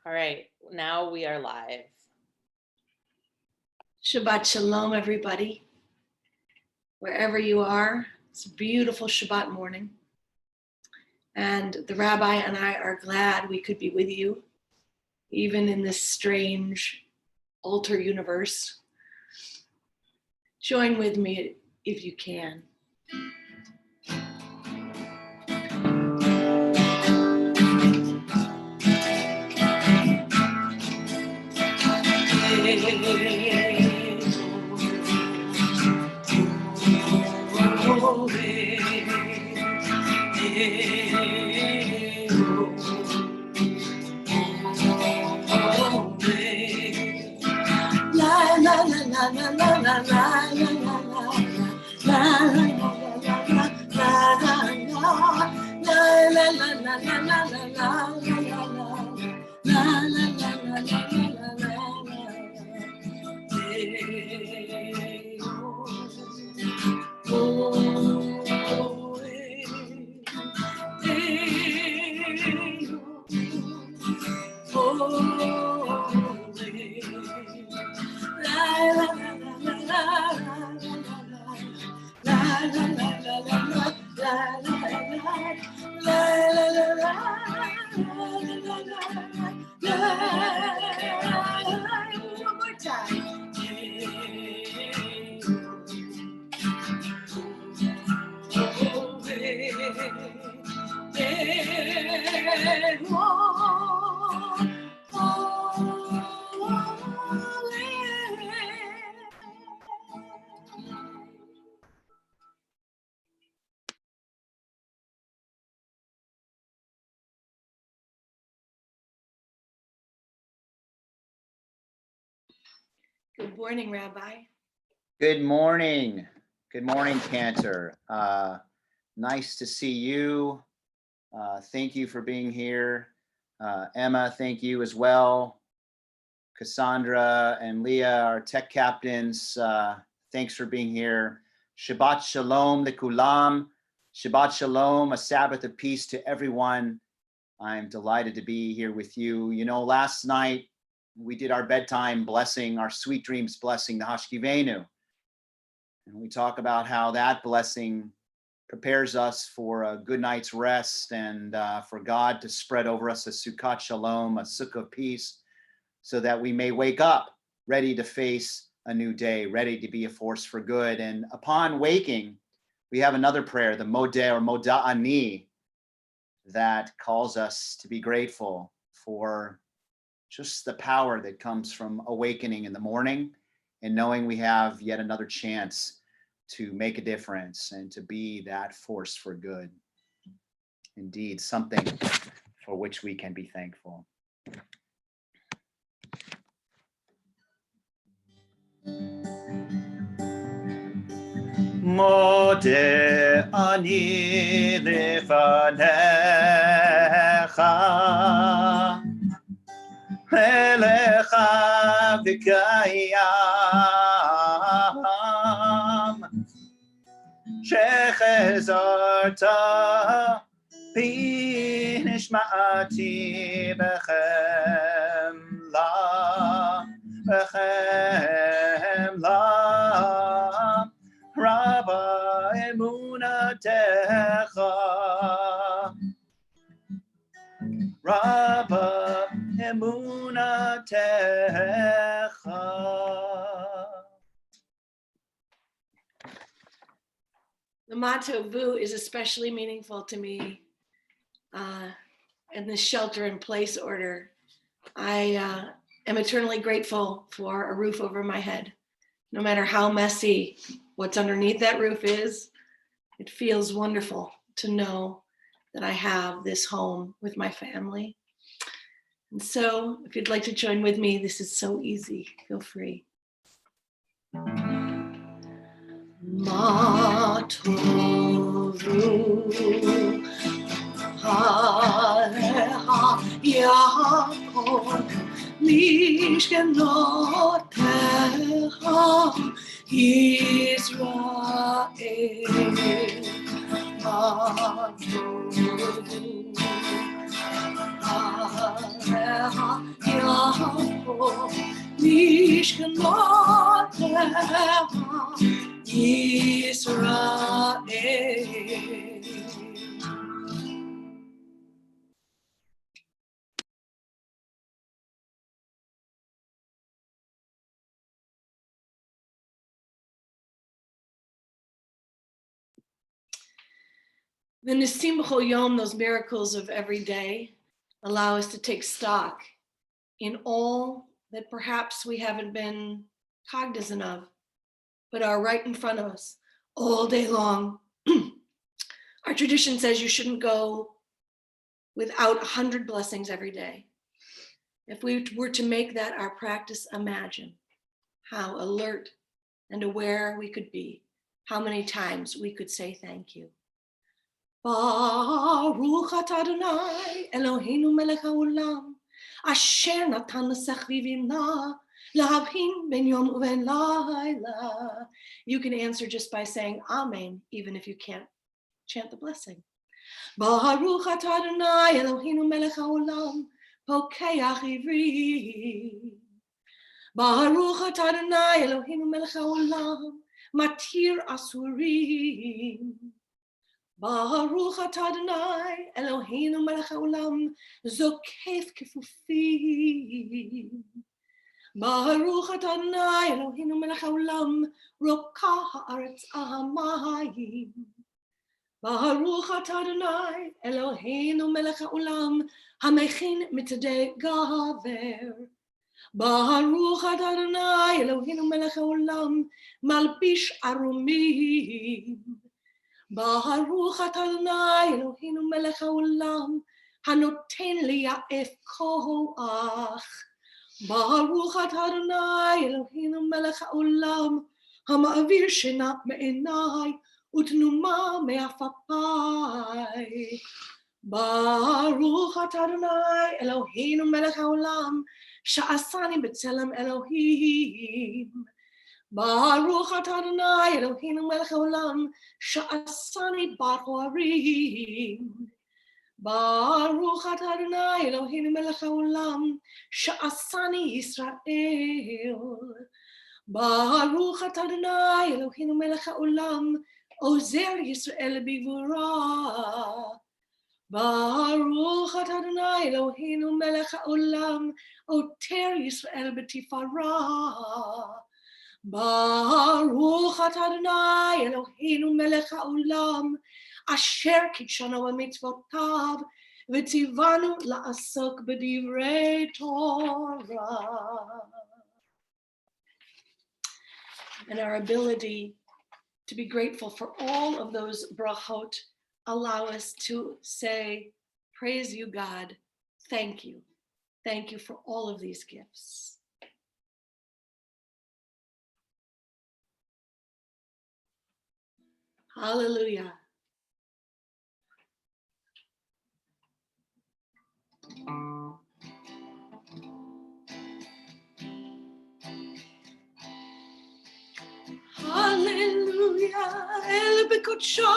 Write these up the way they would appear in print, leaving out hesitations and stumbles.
All right, now we are live. Shabbat Shalom, everybody. Wherever you are, it's a beautiful Shabbat morning. And the rabbi and I are glad we could be with you, even in this strange alter universe. Join with me if you can. Good morning, Rabbi. Good morning. Good morning, Cantor. Nice to see you. Thank you for being here. Emma, thank you as well. Cassandra and Leah, our tech captains, thanks for being here. Shabbat Shalom Lekulam. Shabbat Shalom, a Sabbath of peace to everyone. I'm delighted to be here with you. You know, last night we did our bedtime blessing, our sweet dreams blessing, the Hashkivenu. And we talk about how that blessing prepares us for a good night's rest and for God to spread over us a Sukkot Shalom, a Sukkah of peace, so that we may wake up ready to face a new day, ready to be a force for good. And upon waking, we have another prayer, the Modeh or Moda'ani, that calls us to be grateful for just the power that comes from awakening in the morning and knowing we have yet another chance to make a difference and to be that force for good. Indeed, something for which we can be thankful. Modeh ani lefanecha אליך וקיים שחזרת בי נשמעתי בחמלה רבה אמונתך רבה emunatecha. The motto Vu is especially meaningful to me in this shelter-in-place order. I am eternally grateful for a roof over my head. No matter how messy what's underneath that roof is, it feels wonderful to know that I have this home with my family. And so if you'd like to join with me, this is so easy. Feel free. Ma tovu halecha Yaakov mishkenotecha Yisrael ma tovu halecha vishkanotecha Yisrael. The Nisim B'chol Yom, those miracles of every day, allow us to take stock in all that perhaps we haven't been cognizant of, but are right in front of us all day long. Our tradition says you shouldn't go without 100 blessings every day. If we were to make that our practice, imagine how alert and aware we could be, how many times we could say thank you. Baruch atah Adonai Eloheinu melech haolam asher natan l'sechvivimna lahavhin ben yom uven laila. You can answer just by saying Amen, even if you can't chant the blessing. Baruch atah Adonai Eloheinu melech haolam pokeach ivri. Baruch atah Adonai Eloheinu melech haolam matir asurim. Baruch atah Adonai Eloheinu melech haolam zokef kefufim. Baruch atah Adonai Eloheinu melech haolam rokah haaretz ahamayim. Baruch atah Adonai Eloheinu melech haolam hamechin mitzadei gaver. Baruch atah Adonai Eloheinu melech haolam malbish arumim. Baruch atah Adonai Eloheinu melech haolam hanoten liya'ef koach. Baruch atah Adonai Eloheinu melech haolam hama'avir shena me'enai utnuma me'afapai. Baruch atah Adonai Eloheinu melech haolam sha'asani b'tzelem Elohim. Baruch atah Adonai Eloheinu melech haolam sha'asani bar horim. Baruch atah Adonai Eloheinu melech haolam sha'asani Yisrael. Baruch atah Adonai Eloheinu melech haolam ozer Yisrael b'gvura. Baruch atah Adonai Eloheinu melech haolam oter Yisrael b'tifara. Baruch atah Adonai Eloheinu melech haolam asher kitshanu b'mitzvotav v'tzivanu la'asok b'divrei Torah. And our ability to be grateful for all of those brachot allow us to say, praise you, God. Thank you. Thank you for all of these gifts. Hallelujah. Hallelujah, El Bekodsho,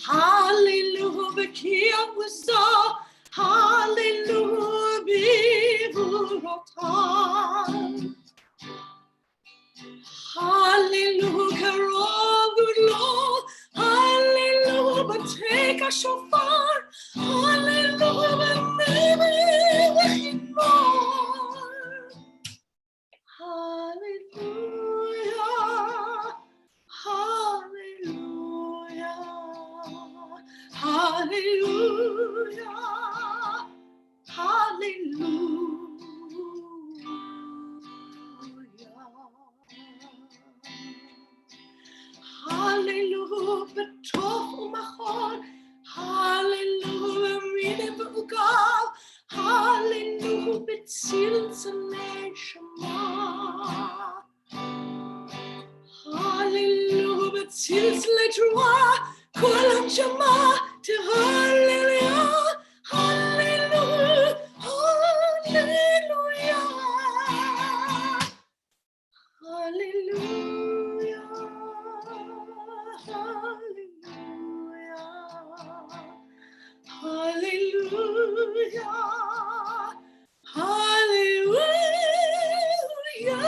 Hallelujah, Bekia Wasa, Hallelujah, Bivurotam. Hallelujah, Karov Lo, Hallelujah, Bateka Shofar, Hallelujah, Baby, Hallelujah, hallelujah, hallelujah, hallelujah. Hallelujah, betov umachon, hallelujah, mine v'ugav, hallelujah, betzil tzalei shema. Hallelujah, betzil tzalei teruah, kol ha'shema, hallelujah, hallelujah, hallelujah, hallelujah, hallelujah, hallelujah, hallelujah.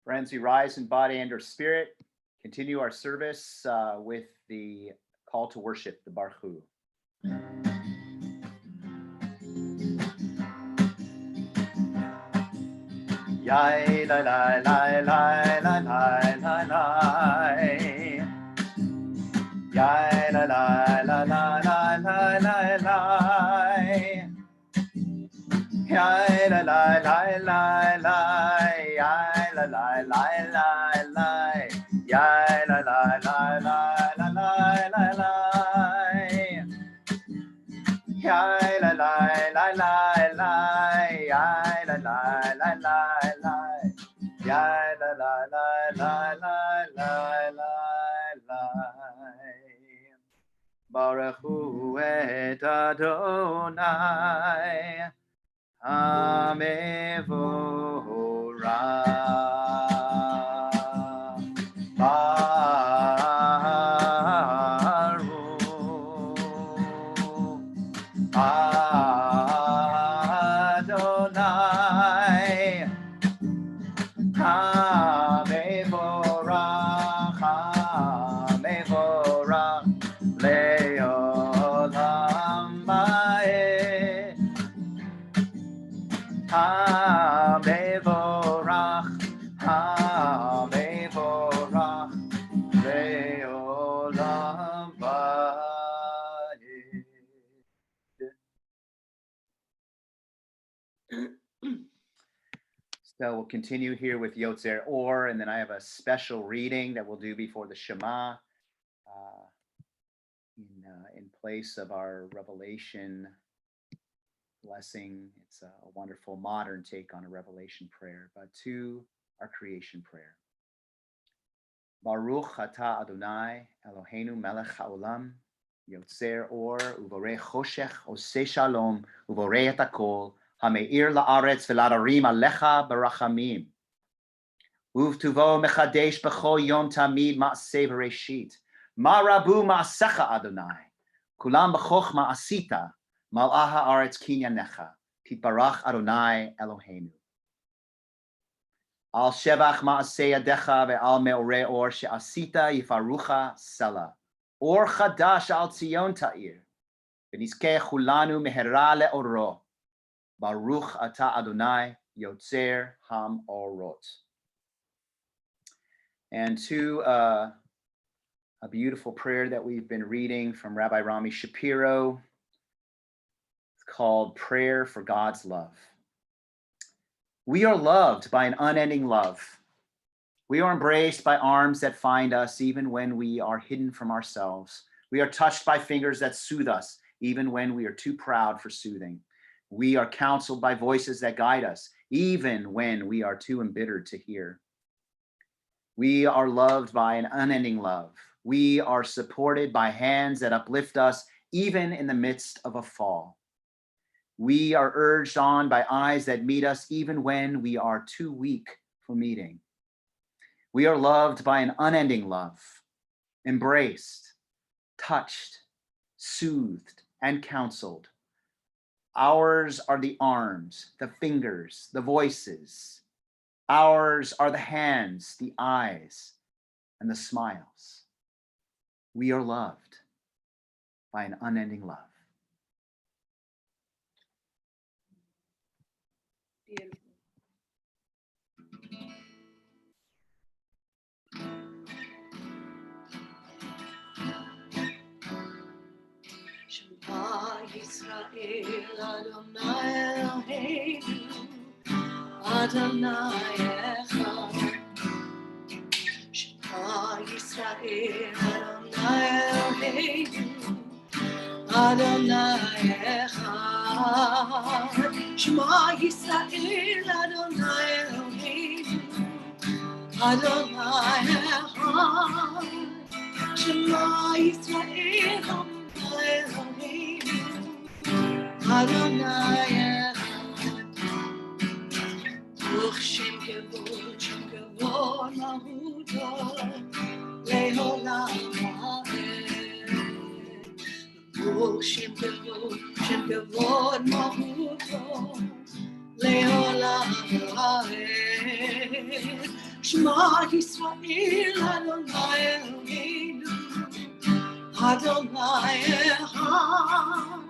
Friends, we rise in body and our spirit. Continue our service with the call to worship, the Barchu. Yai la la la la la la la la. Yai la la la la la la la la. Yai la la la la la. Yai la la la la la. Yai la la la la la la la. Yai la la la la la. Yai la la la la la. Yai la la la la la la la. Baruch Hu et Adonai Hamevorach Baruch Adonai Hamevorach Hamevorach Leolam Va'ed Hamevorach Hamevorach Leolam Va'ed. So we'll continue here with Yotzer Or, and then I have a special reading that we'll do before the Shema in place of our Revelation blessing. It's a wonderful modern take on a Revelation prayer, but to our creation prayer. Baruch atah Adonai Eloheinu melech haolam Yotzer Or uvorei choshech oseh shalom uvorei et hakol Hameir la'aretz v'la'arim alecha barachamim. Uvtuvo mechadesh b'chol yom tamid ma'aseh v'reshit. Ma rabu ma'asecha Adonai. Kulam b'chochma asita. Mal'ah ha'aretz kinyanecha. Titbarach Adonai Eloheinu. Al shevach ma'aseh yadecha ve'al me'orei or she'asita yifarucha sela. Or chadash al Tzion ta'ir. V'nizkeh chulanu mehera le'oro. Baruch atah Adonai Yotzer Ham Orot. And to a beautiful prayer that we've been reading from Rabbi Rami Shapiro. It's called Prayer for God's Love. We are loved by an unending love. We are embraced by arms that find us even when we are hidden from ourselves. We are touched by fingers that soothe us even when we are too proud for soothing. We are counseled by voices that guide us, even when we are too embittered to hear. We are loved by an unending love. We are supported by hands that uplift us, even in the midst of a fall. We are urged on by eyes that meet us, even when we are too weak for meeting. We are loved by an unending love, embraced, touched, soothed, and counseled. Ours are the arms, the fingers, the voices. Ours are the hands, the eyes, and the smiles. We are loved by an unending love. Beautiful. Shema Yisrael Adonai Eloheinu Adonai Echad. Shema Yisrael Adonai Eloheinu Adonai Echad. Shema Yisrael, Adonai Eloheinu. Adonai Echad. Shema Yisrael, Adonai Eloheinu. Adonai Echad. Shem kavod mahuto leolam ha'ed. Shem kavod mahuto leolam ha'ed. Shema Yisrael Adonai Eloheinu. Adonai Echad.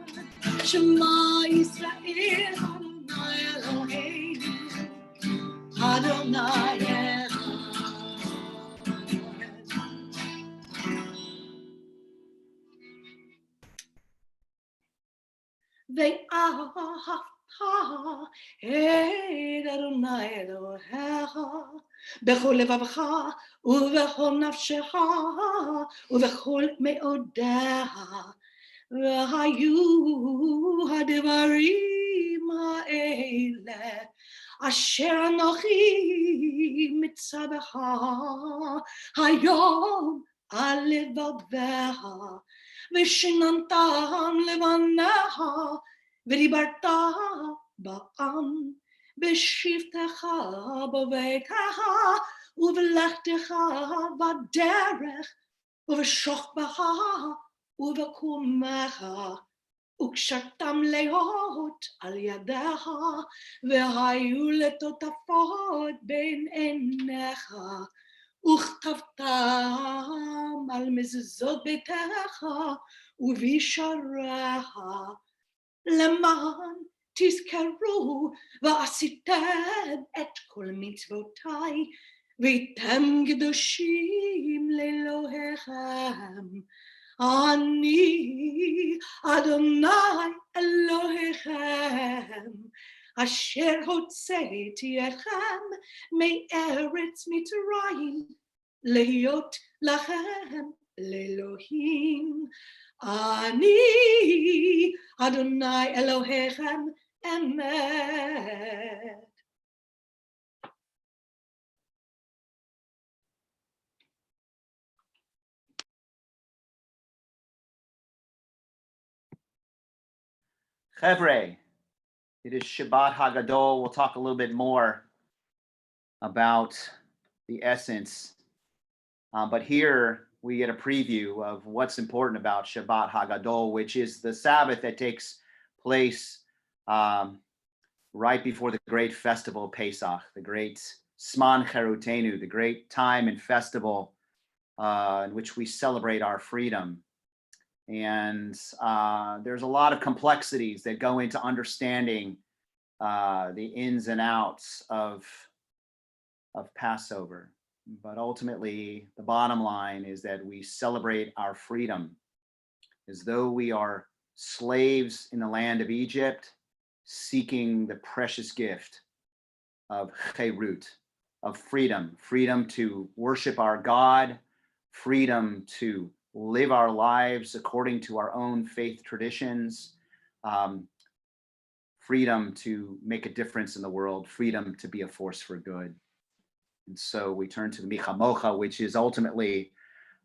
Shema Yisrael Adonai Eloheinu. Adonai Echad. Ve'ahavta et Adonai Elohecha bechol levavecha uvechol nafshecha uvechol meodecha v'hayu hadivarim ha'ele asher anochi mitzavecha hayom al levavecha v'shinantam levanecha v'dibarta ba'am b'shivtecha b'veitecha uv'lechtecha v'derech uv'shochbecha uv'kumecha וקשרתם להיות על ידיך, והיו לטוטפות בין עיניך, וכתבתם על מזוזות ביתך ובישעריך, למען תזכרו ועשיתם את כל מצוותיי, והייתם קדושים לאלוהיכם. אני אדוני אלוהיכם, אשר הוצאתי אתכם מארץ מצרים, להיות לכם לאלוהים. אני אדוני אלוהיכם אמת. Chevre, it is Shabbat Hagadol. We'll talk a little bit more about the essence. But here we get a preview of what's important about Shabbat Hagadol, which is the Sabbath that takes place right before the great festival of Pesach, the great Zman Cherutenu, the great time and festival in which we celebrate our freedom. And there's a lot of complexities that go into understanding the ins and outs of Passover. But ultimately, the bottom line is that we celebrate our freedom as though we are slaves in the land of Egypt, seeking the precious gift of cherut, of freedom, freedom to worship our God, freedom to live our lives according to our own faith traditions, freedom to make a difference in the world, freedom to be a force for good. And so we turn to the Michamocha, which is ultimately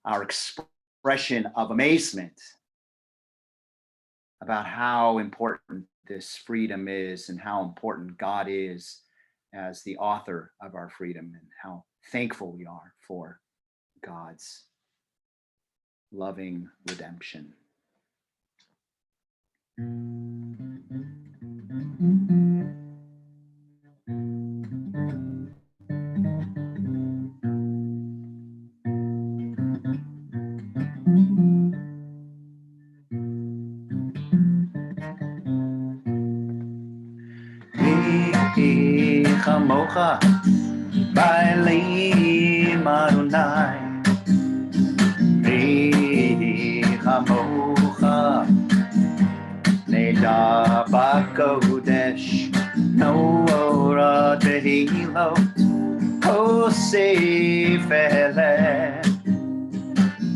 our expression of amazement about how important this freedom is and how important God is as the author of our freedom, and how thankful we are for God's loving redemption. Chamocha ba'elim Adonai, chamocha neda b'kodesh, no'ora tehilot hosef eleh,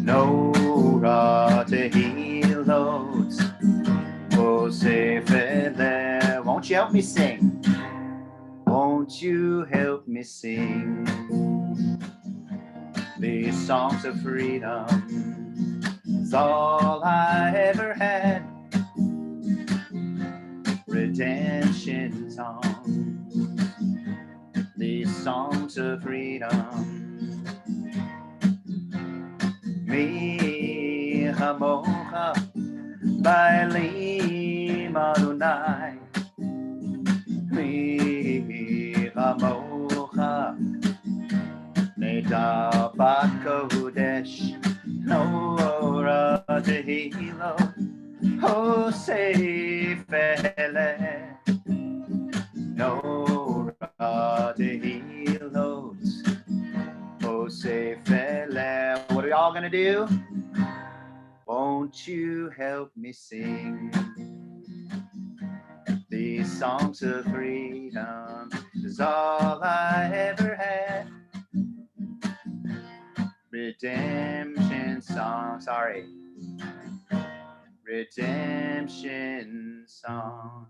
no'ora tehilot help me sing? Won't you help me sing these songs of freedom? It's all I ever had. Redemption song. These songs of freedom. Mi hamocha ba'elim Adonai. Mi hamocha neda b'kodesh nora tehilo hosefele nora tehilos hosefele. What are we all gonna do? Won't you help me sing these songs of freedom? Is all I ever had. Redemption song. Sorry. Redemption song.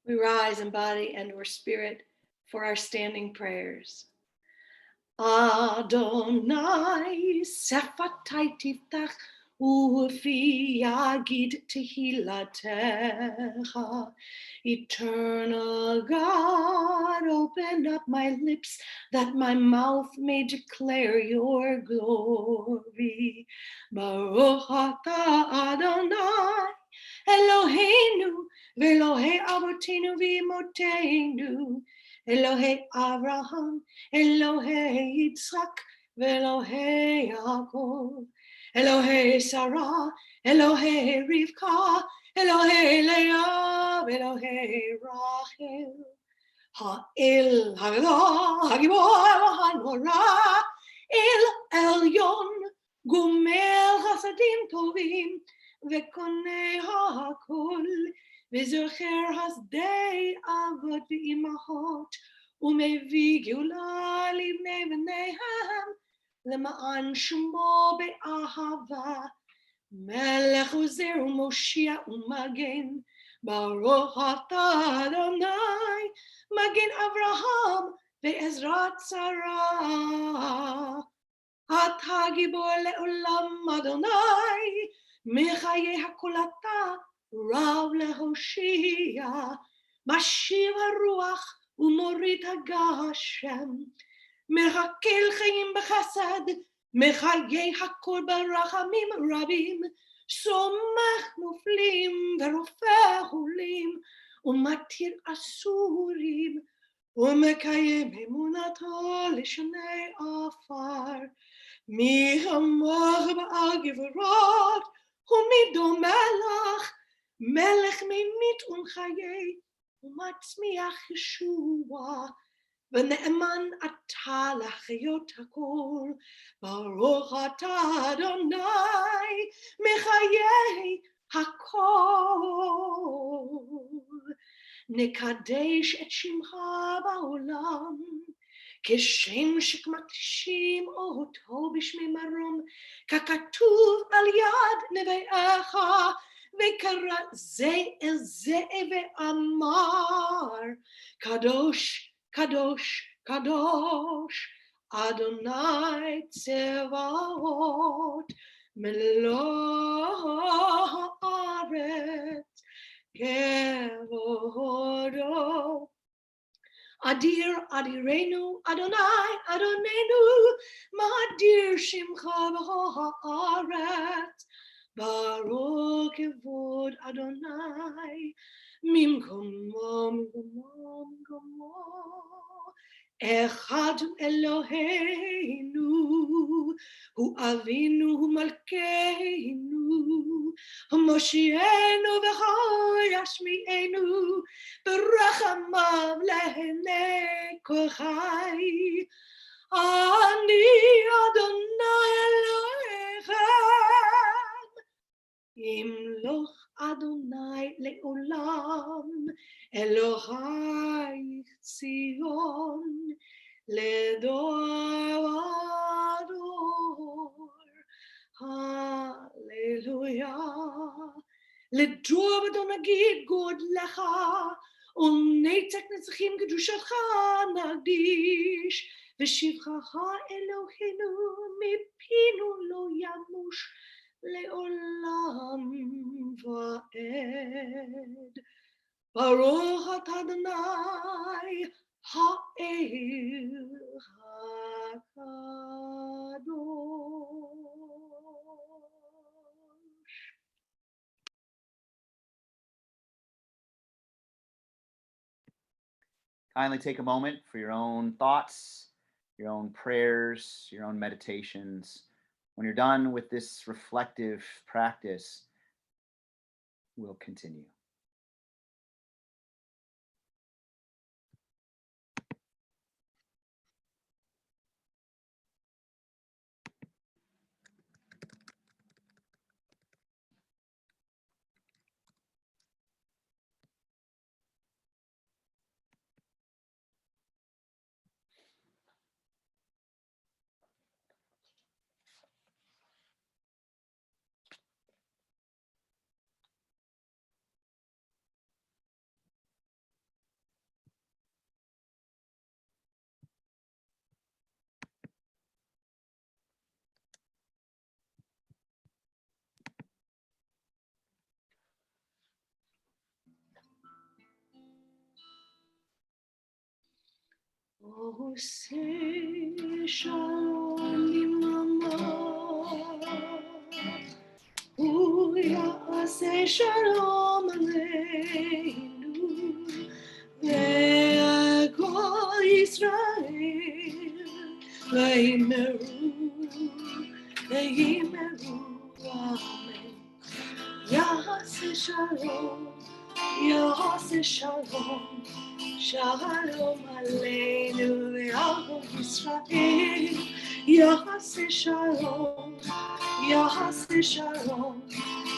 We rise in body and or spirit for our standing prayers. Adonai sefatai tiftach ufi yagid tehilatecha. Eternal God, open up my lips that my mouth may declare your glory. Baruch atah Adonai Eloheinu ve'Elohei avotenu v'imotenu. Elohei Abraham, Elohei Yitzchak, Elohei Yaakov, Elohei Sarah, Elohei Rivka, Elohei Leah, Elohei Rachel. Ha'el Haggadah, Hagibor, Hanora, El Elyon, Gumel Chasadim Tovim, Vekonei HaKol, וזוכר הסדי אבות ואימהות, ומביא גאולה לבני בניהם, למען שמו באהבה. מלך עוזר ומושיע ומגן, ברוך אתה אדוני, מגן אברהם ועזרת שרה. אתה גיבור לעולם אדוני, מחיי הכל אתה, רב להושיע, משיב הרוח ומוריד הגשם, מחכל חיים בחסד, מחיי הכל ברחמים רבים, סומך מופלים ורופא חולים, ומתיר אסורים, ומקיים אמונתו לשני עפר. מי כמוך בעל גבורות, ומי דומה לך, מלך ממית ומחיה, ומצמיח ישוע, ונאמן אתה לחיות הכל. ברוך אתה אדוני, מחיי הכל. נקדש את שמך בעולם, כשם שמקדישים אותו בשמי מרום, ככתוב על יד נביאך, וקרא זה אל זה ואמר, קדוש, קדוש, קדוש, אדוני צבאות, מלוא הארץ כבודו. אדיר אדירנו, אדוני אדוננו, מאדיר שמך בכל הארץ. ברוך כבוד אדוני, ממקומו, ממקומו, ממקומו. אחד הוא אלוהינו, הוא אבינו, הוא מלכנו, הוא מושיענו וכל ישמיענו, ברחמיו לעיני כל חי. אני אדוני אלוהיכם, ימלוך Adonai le'olam, Elohai Zion, לדור הללויה. לדור בדו נגיד גודלך, ונצח נצחים קדושתך נקדיש, ושבחך אלוהינו מפינו לא ימוש לעולם ועד. ברוך אתה אדוני האל הקדוש. Kindly take a moment for your own thoughts, your own prayers, your own meditations. When you're done with this reflective practice, we'll continue. עושה שלום עמך, הוא יעשה שלום עלינו, ועל כל ישראל ויאמרו אמן. יעשה שלום, יעשה שלום, שלום עלינו ועל כל ישראל. יעשה שלום, יעשה שלום,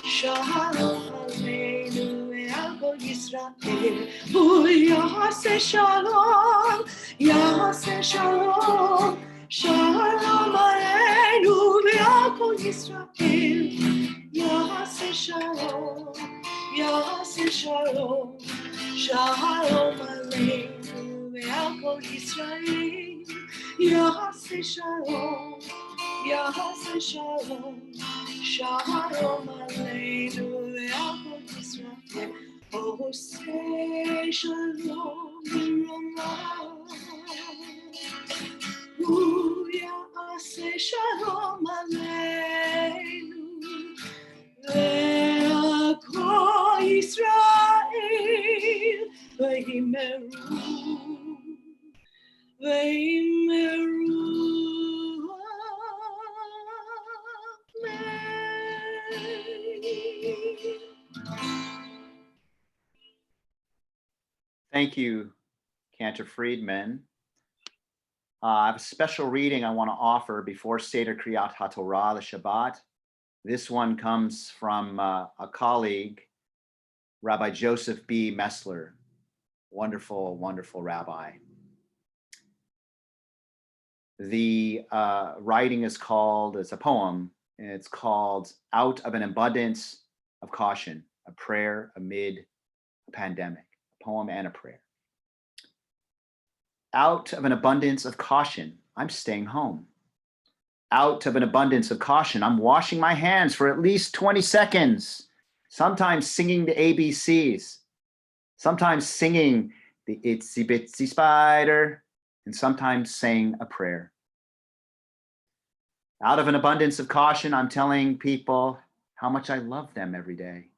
שלום עלינו ועל כל ישראל. הוא יעשה שלום, יעשה שלום, שלום עלינו ועל כל ישראל. יעשה שלום, יעשה שלום, שלום עלינו ועל כל ישראל. יעשה שלום, יעשה שלום, שלום עלינו ועל כל ישראל. עושה שלום במרומיו, הוא יעשה שלום עלינו ועל כל ישראל ויאמרו Thank you, Cantor Friedman. I have a special reading I want to offer before Seder Kriyat HaTorah, the Shabbat. This one comes from a colleague, Rabbi Joseph B. Messler, wonderful, wonderful rabbi. The writing is called, it's a poem, and it's called Out of an Abundance of Caution, a Prayer Amid a Pandemic, a poem and a prayer. Out of an abundance of caution, I'm staying home. Out of an abundance of caution, I'm washing my hands for at least 20 seconds, sometimes singing the ABCs, sometimes singing the Itsy Bitsy Spider, and sometimes saying a prayer. Out of an abundance of caution, I'm telling people how much I love them every day.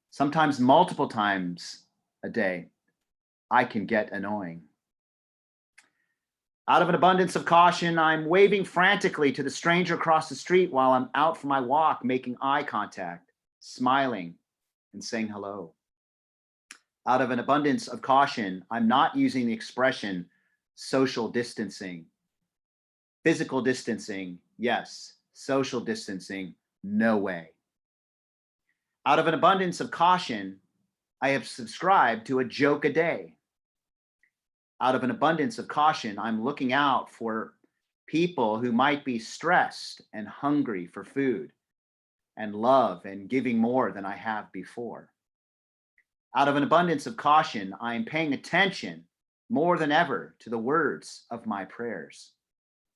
Sometimes multiple times a day. I can get annoying. Out of an abundance of caution, I'm waving frantically to the stranger across the street while I'm out for my walk, making eye contact, smiling, and saying hello. Out of an abundance of caution, I'm not using the expression social distancing. Physical distancing, yes. Social distancing, no way. Out of an abundance of caution, I have subscribed to a joke a day. Out of an abundance of caution, I'm looking out for people who might be stressed and hungry for food and love and giving more than I have before. Out of an abundance of caution, I am paying attention more than ever to the words of my prayers.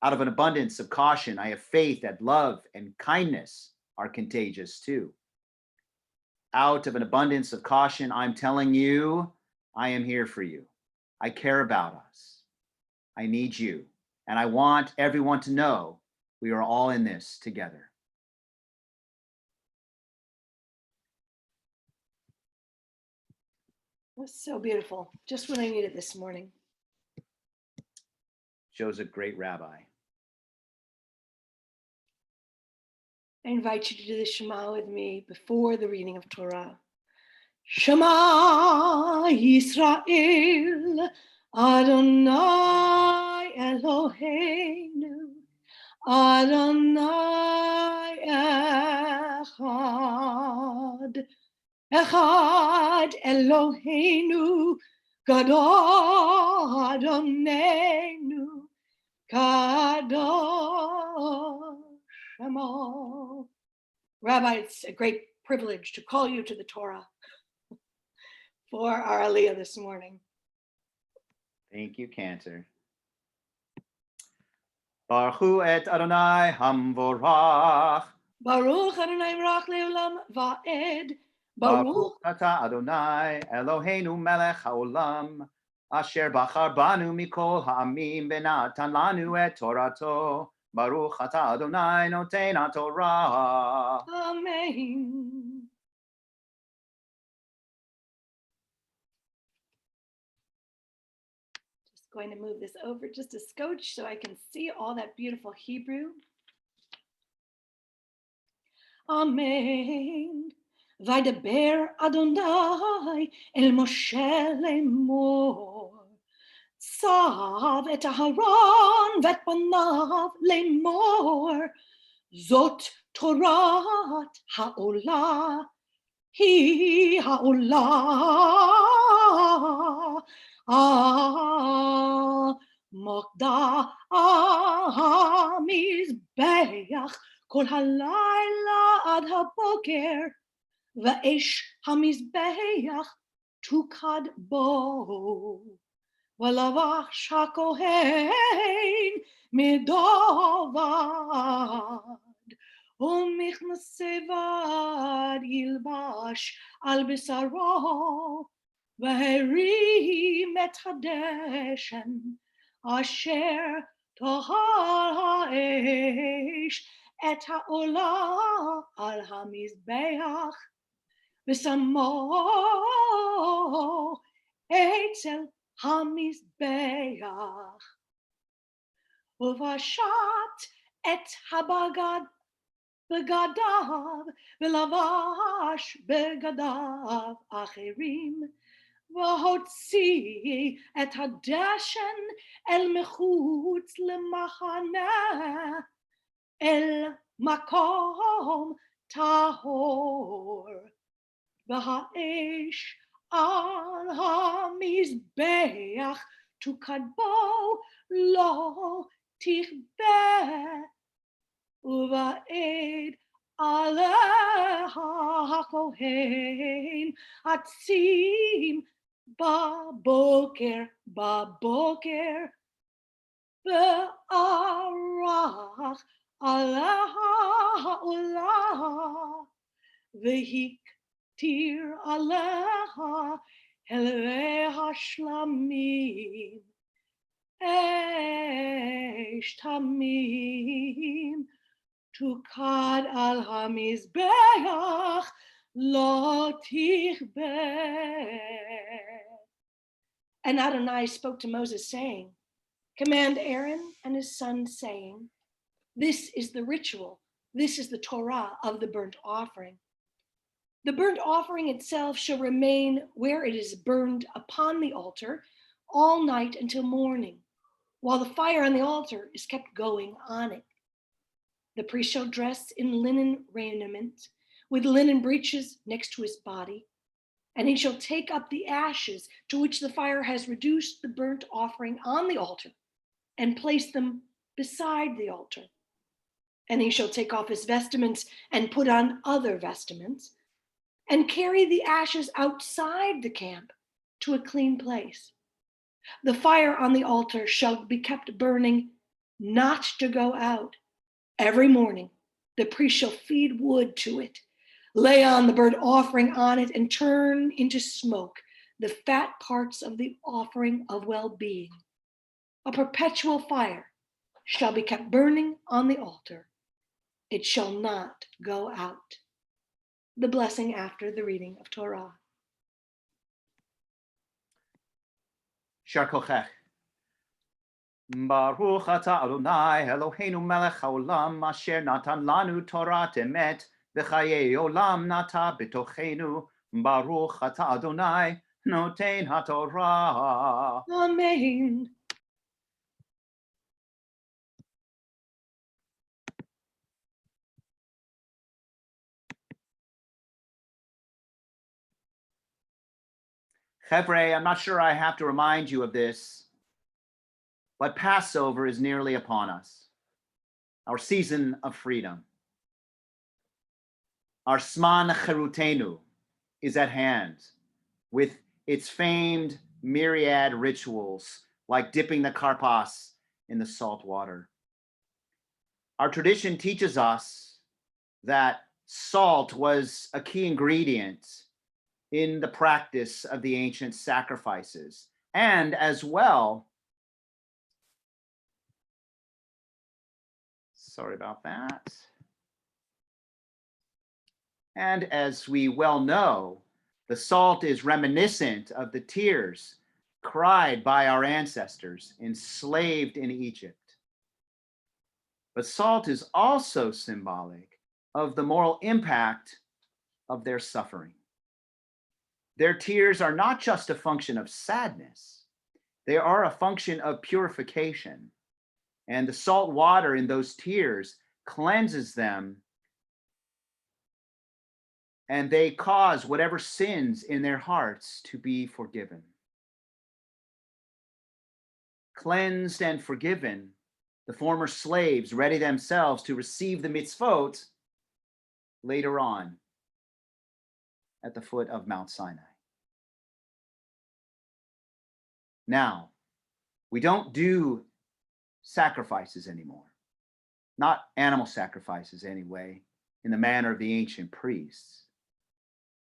Out of an abundance of caution, I have faith that love and kindness are contagious too. Out of an abundance of caution, I'm telling you, I am here for you. I care about us. I need you. And I want everyone to know we are all in this together. That's so beautiful. Just what I needed this morning. Joe's a great rabbi. I invite you to do the Shema with me before the reading of Torah. Shema Yisrael, Adonai Eloheinu, Adonai Echad. Echad Eloheinu, Gadol Adonenu, Kadosh Shemo. Rabbi, it's a great privilege to call you to the Torah for our Aliyah this morning. Thank you, Cantor. Baruch hu et Adonai hamvorach. Baruch Adonai Merach Leolam Va'ed. Baruch atah Adonai Eloheinu melech haolam. Asher bachar banu mikol ha'amim v'natan lanu et Torato. Baruch atah Adonai noten haTorah. Amen. Just going to move this over just a scotch so I can see all that beautiful Hebrew. Amen. Vaydaber Adonai el Moshe lemor. Tzav et Aharon vet banav lemor. Zot Torat ha'olah. Hi ha'olah. Mokda hamizbeach kol halayla ad haboker. Va'esh hamizbeach tukad bo. V'lavach shakohen midovad. U'michnasevad yilbash al besaro. V'herim et hadeshen asher tohar ha'esh et ha'olah al hamizbeach. V'samo etzel hamizbeach. Uvashat et habagad begadav v'lavash begadav acherim. V'hotzi et hadashen el mechutz lemachana el makom tahor. V'ha'esh al hamizbeach tukad bo lo tichbeh. Uva'ed aleha hakohen atzim baboker ve'arach aleha ha'olah v'hiktir aleha helvei hashlamim esh tamim tukad al hamizbeach lo tichbeh. And Adonai spoke to Moses, saying, command Aaron and his sons, saying, this is the ritual, this is the Torah of the burnt offering. The burnt offering itself shall remain where it is burned upon the altar all night until morning, while the fire on the altar is kept going on it. The priest shall dress in linen raiment with linen breeches next to his body. And he shall take up the ashes to which the fire has reduced the burnt offering on the altar and place them beside the altar. And he shall take off his vestments and put on other vestments and carry the ashes outside the camp to a clean place. The fire on the altar shall be kept burning, not to go out. Every morning, the priest shall feed wood to it, lay on the burnt offering on it, and turn into smoke the fat parts of the offering of well-being. A perpetual fire shall be kept burning on the altar. It shall not go out. The blessing after the reading of Torah. Shar kochech. Baruch atah Adonai Eloheinu melech haolam asher natan lanu Torah emet v'chayei olam nata b'tochenu. Baruch atah Adonai noten haTorah. Amen. Chevre, I'm not sure I have to remind you of this, but Passover is nearly upon us, our season of freedom. Our Zman Cherutenu is at hand with its famed myriad rituals like dipping the karpas in the salt water. Our tradition teaches us that salt was a key ingredient in the practice of the ancient sacrifices, and as well, sorry about that. And as we well know, the salt is reminiscent of the tears cried by our ancestors enslaved in Egypt. But salt is also symbolic of the moral impact of their suffering. Their tears are not just a function of sadness, they are a function of purification. And the salt water in those tears cleanses them, and they cause whatever sins in their hearts to be forgiven. Cleansed and forgiven, the former slaves ready themselves to receive the mitzvot later on at the foot of Mount Sinai. Now, we don't do sacrifices anymore, not animal sacrifices anyway, in the manner of the ancient priests.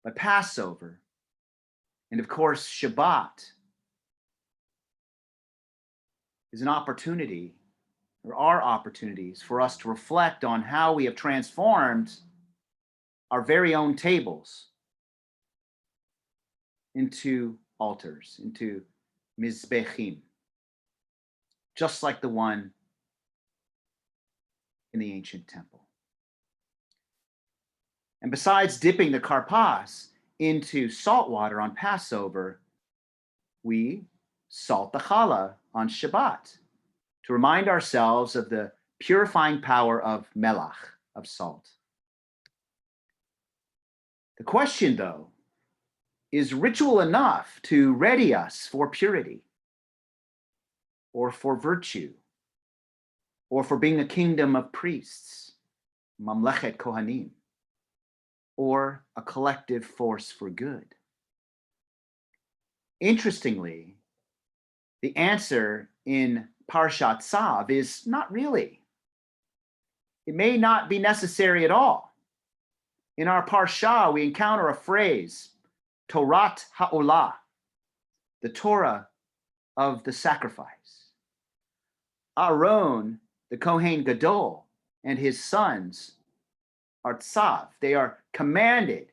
But Passover, and of course Shabbat, is an opportunity, or are opportunities for us to reflect on how we have transformed our very own tables into altars, into mizbechim, just like the one in the ancient temple. And besides dipping the karpas into salt water on Passover, we salt the challah on Shabbat to remind ourselves of the purifying power of melach, of salt. The question, though, is ritual enough to ready us for purity, or for virtue, or for being a kingdom of priests, mamlechet kohanim, or a collective force for good? Interestingly, the answer in Parshat Tzav is not really. It may not be necessary at all. In our Parsha, we encounter a phrase, Torat Ha'olah, the Torah of the sacrifice. Aaron, the Kohen Gadol, and his sons are tzav. They are commanded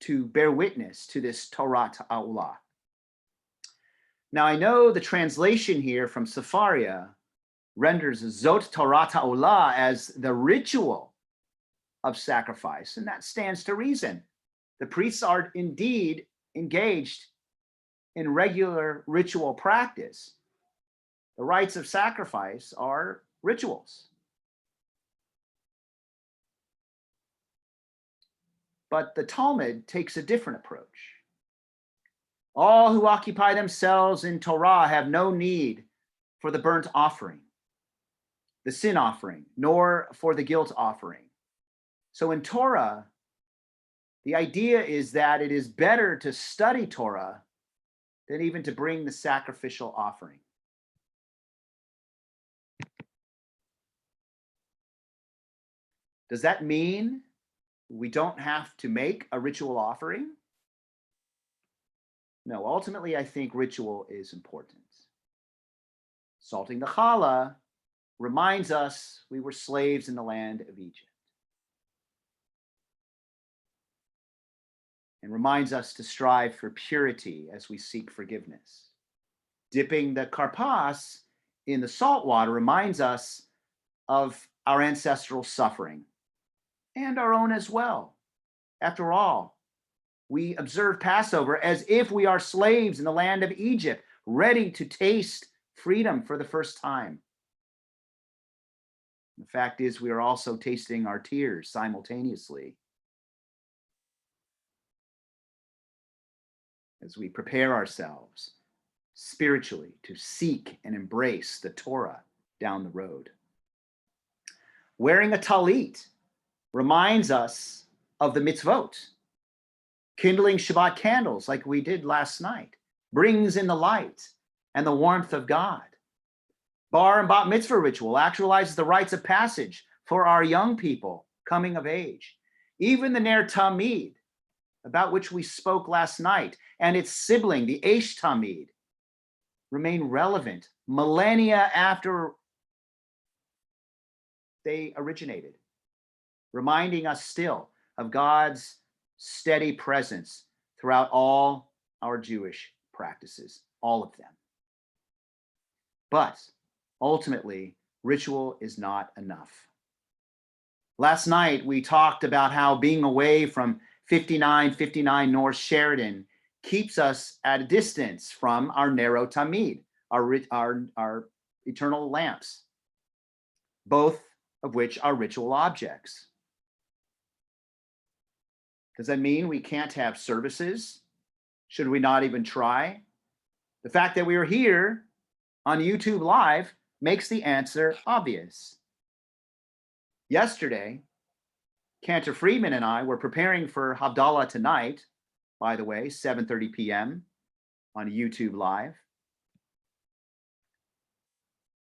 to bear witness to this Torat Ha'olah. Now, I know the translation here from Sepharia renders Zot Torat Ha'olah as the ritual of sacrifice, and that stands to reason. The priests are indeed engaged in regular ritual practice. The rites of sacrifice are rituals. But the Talmud takes a different approach. All who occupy themselves in Torah have no need for the burnt offering, the sin offering, nor for the guilt offering. So in Torah, the idea is that it is better to study Torah than even to bring the sacrificial offering. Does that mean we don't have to make a ritual offering? No, ultimately, I think ritual is important. Salting the challah reminds us we were slaves in the land of Egypt, and reminds us to strive for purity as we seek forgiveness. Dipping the karpas in the salt water reminds us of our ancestral suffering and our own as well. After all, we observe Passover as if we are slaves in the land of Egypt, ready to taste freedom for the first time. The fact is, we are also tasting our tears simultaneously as we prepare ourselves spiritually to seek and embrace the Torah down the road. Wearing a talit reminds us of the mitzvot. Kindling Shabbat candles like we did last night brings in the light and the warmth of God. Bar and bat mitzvah ritual actualizes the rites of passage for our young people coming of age. Even the Ner Tamid, about which we spoke last night, and its sibling, the Eish Tamid, remain relevant millennia after they originated, reminding us still of God's steady presence throughout all our Jewish practices, all of them. But ultimately, ritual is not enough. Last night, we talked about how being away from 5959 North Sheridan keeps us at a distance from our narrow Tamid, our eternal lamps, both of which are ritual objects. Does that mean we can't have services? Should we not even try? The fact that we are here on YouTube Live makes the answer obvious. Yesterday, Cantor Friedman and I were preparing for Havdalah tonight, by the way, 7:30 p.m. on YouTube Live.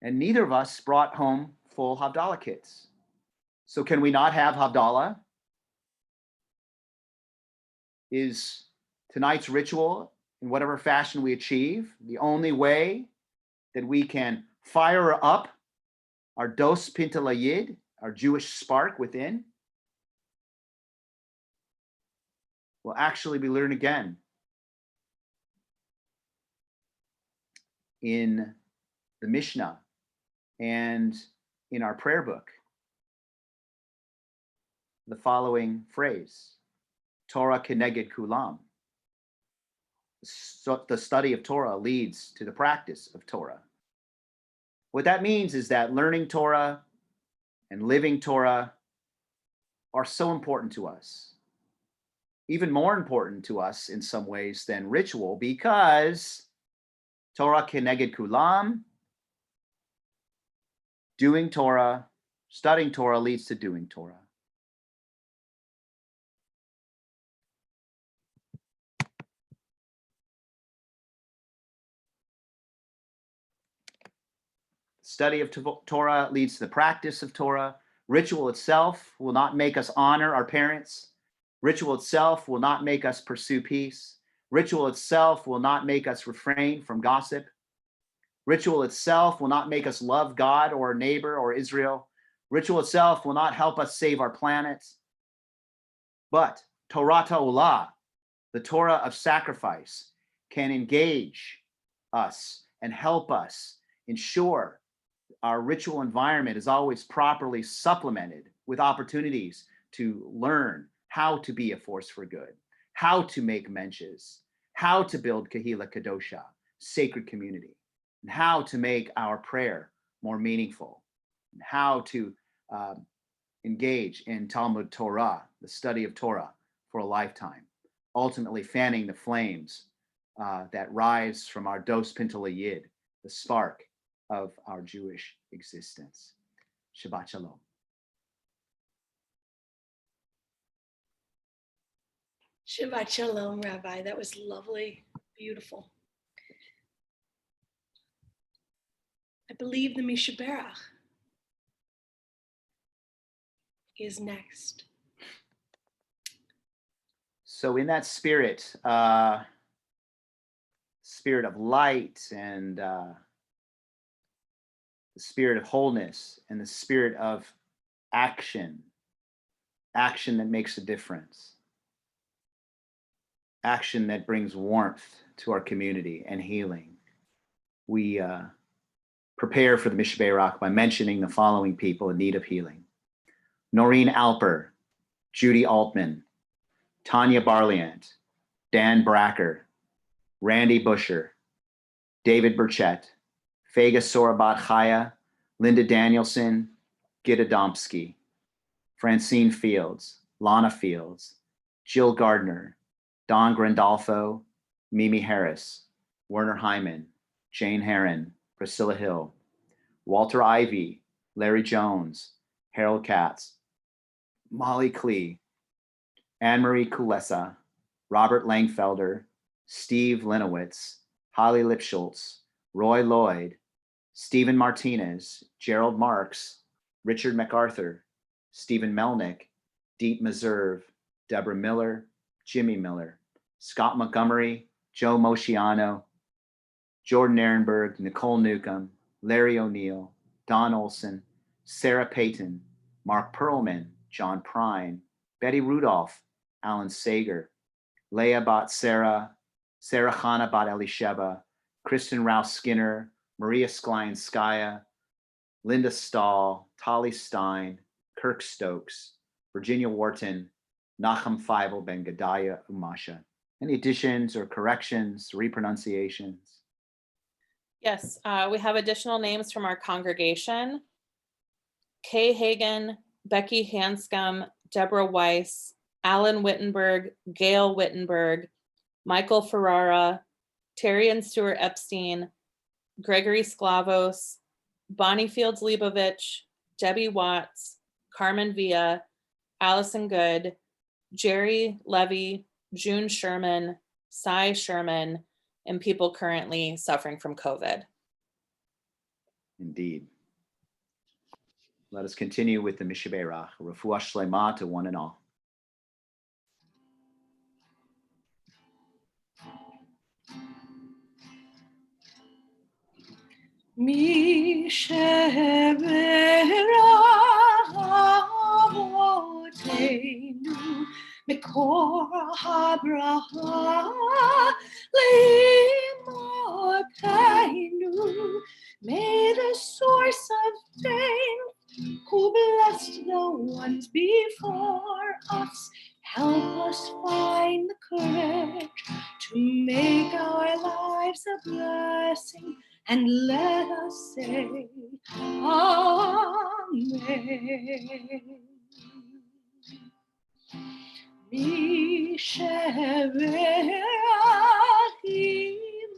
And neither of us brought home full Havdalah kits. So can we not have Havdalah? Is tonight's ritual, in whatever fashion we achieve, the only way that we can fire up our dos pintalayid, our Jewish spark within? Well, actually, we learn again in the Mishnah and in our prayer book the following phrase: Torah keneged kulam. So the study of Torah leads to the practice of Torah. What that means is that learning Torah and living Torah are so important to us, even more important to us in some ways than ritual, because Torah keneged kulam, doing Torah, studying Torah leads to doing Torah. Study of Torah leads to the practice of Torah. Ritual itself will not make us honor our parents. Ritual itself will not make us pursue peace. Ritual itself will not make us refrain from gossip. Ritual itself will not make us love God or our neighbor or Israel. Ritual itself will not help us save our planet. But Torah Ta'olah, the Torah of sacrifice, can engage us and help us ensure our ritual environment is always properly supplemented with opportunities to learn how to be a force for good, how to make menshes, how to build Kehila Kadosha, sacred community, and how to make our prayer more meaningful, and how to engage in Talmud Torah, the study of Torah, for a lifetime, ultimately fanning the flames that rise from our dos pintala yid, the spark of our Jewish existence. Shabbat Shalom. Shabbat Shalom, Rabbi. That was lovely, beautiful. I believe the Mishaberach is next. So in that spirit, spirit of light and the spirit of wholeness and the spirit of action that makes a difference, action that brings warmth to our community and healing, we prepare for the Mishbeirach by mentioning the following people in need of healing: Noreen Alper, Judy Altman, Tanya Barliant, Dan Bracker, Randy Busher, David Burchett, Fega Sorabat Chaya, Linda Danielson, Gitta Domsky, Francine Fields, Lana Fields, Jill Gardner, Don Grandolfo, Mimi Harris, Werner Hyman, Jane Herron, Priscilla Hill, Walter Ivy, Larry Jones, Harold Katz, Molly Klee, Anne-Marie Kulesa, Robert Langfelder, Steve Linowitz, Holly Lipschultz, Roy Lloyd, Stephen Martinez, Gerald Marks, Richard MacArthur, Stephen Melnick, Deep Meserve, Deborah Miller, Jimmy Miller, Scott Montgomery, Joe Mosciano, Jordan Ehrenberg, Nicole Newcomb, Larry O'Neill, Don Olson, Sarah Payton, Mark Perlman, John Prine, Betty Rudolph, Alan Sager, Leah Bat Sarah, Sarah Chana Bat Elisheba, Kristen Rouse Skinner, Maria Sklianskaya, Linda Stahl, Tali Stein, Kirk Stokes, Virginia Wharton, Nachum Feivel Ben Gedaya Umasha. Any additions or corrections, repronunciations? Yes, we have additional names from our congregation: Kay Hagan, Becky Hanscom, Deborah Weiss, Alan Wittenberg, Gail Wittenberg, Michael Ferrara, Terry and Stuart Epstein, Gregory Sklavos, Bonnie Fields Leibovich, Debbie Watts, Carmen Villa, Allison Good, Jerry Levy, June Sherman, Cy Sherman, and people currently suffering from COVID. Indeed. Let us continue with the Mishaberach, Refuah Shlema to one and all. Mishaberach Mikor habraha leimoteinu. May the source of fame, who blessed the ones before us, help us find the courage to make our lives a blessing, and let us say Amen. Mishaberach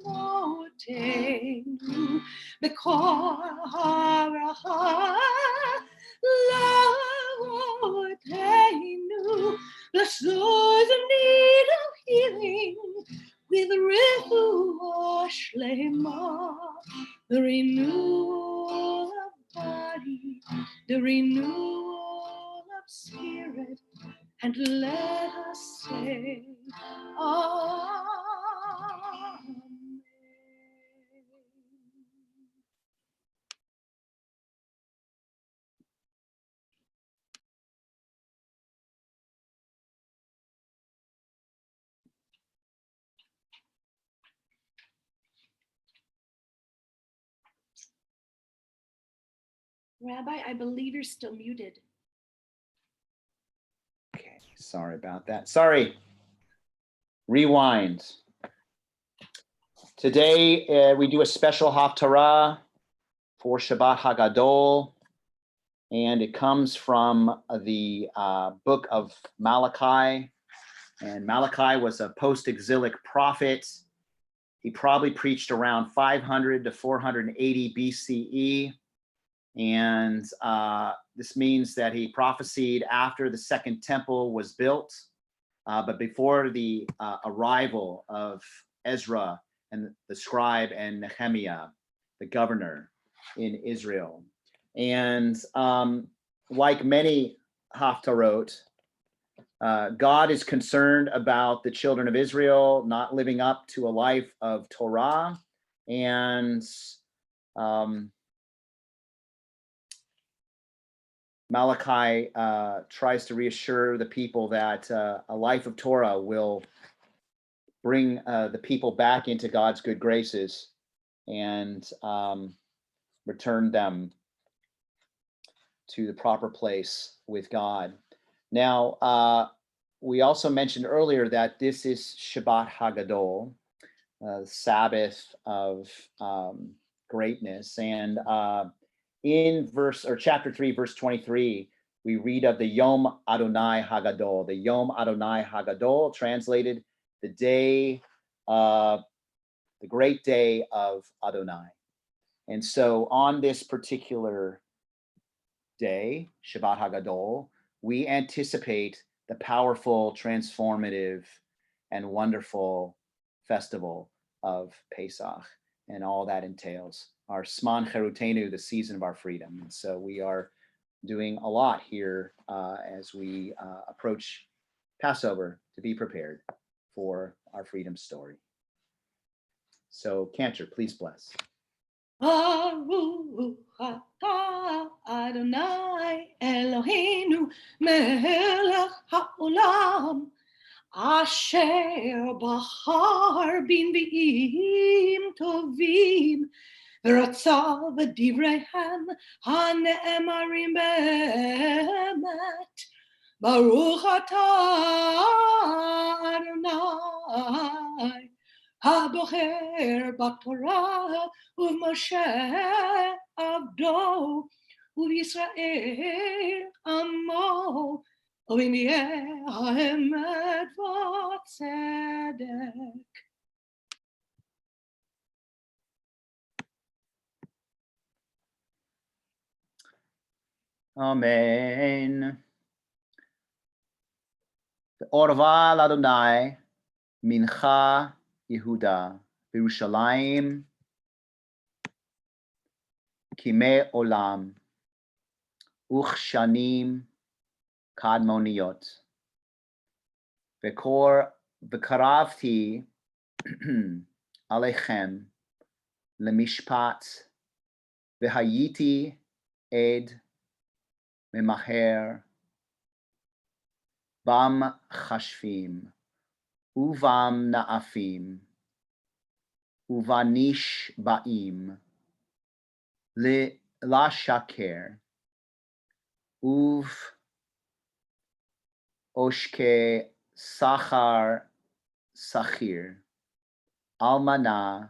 imotenu Bekor haraha laotenu. Bless those in need of healing with refuah shlema, the renewal of body, the renewal of spirit, and let us say Amen. Rabbi, I believe you're still muted. Okay, sorry about that. Sorry. Rewind. Today, we do a special Haftarah for Shabbat Hagadol, and it comes from the book of Malachi, And Malachi was a post-exilic prophet. He probably preached around 500 to 480 BCE. And this means that he prophesied after the second temple was built, but before the arrival of Ezra and the scribe and Nehemiah, the governor in Israel. And like many Haftarot, God is concerned about the children of Israel not living up to a life of Torah, and Malachi tries to reassure the people that a life of Torah will bring the people back into God's good graces and return them to the proper place with God. Now, we also mentioned earlier that this is Shabbat Hagadol, Sabbath of greatness. And in chapter 3, verse 23, we read of the Yom Adonai Hagadol. The Yom Adonai Hagadol, translated the day, the great day of Adonai. And so on this particular day, Shabbat Hagadol, we anticipate the powerful, transformative, and wonderful festival of Pesach and all that entails. Our Sman Cherutenu, the season of our freedom. And so we are doing a lot here as we approach Passover to be prepared for our freedom story. So Cantor, please bless. Baruch atah Adonai Eloheinu melech haolam asher bahar b'nvi'im tovim v'ratzah v'divreihem hane'emarim be'emet. Baruch atah Adonai הבוחר בתורה ובמשה עבדו ובישראל עמו ובנביאי האמת והצדק. Amen. Orva l'Adonai mincha Yehuda, Yerushalayim, Kime Olam, Uchshanim, Kadmoniot, V'karavti Alechem, Lemishpat, V'hayiti Ed, Memaher, Bam Chashvim, Uvam Naafim, Uvanish Baim, La Shaker, Uv Oshke Sachar Sachir, Almana,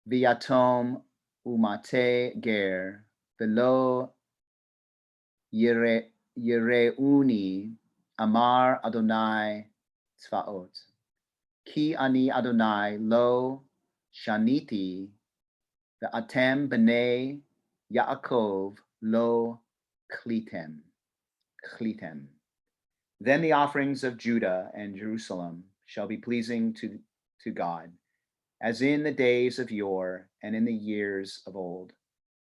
Viatom Umate Ger, Velo Yereuni, Amar Adonai Tzvaot. Ki ani Adonai lo shaniti ve'atem b'nei Yaakov lo klitem. Then the offerings of Judah and Jerusalem shall be pleasing to God, as in the days of yore and in the years of old.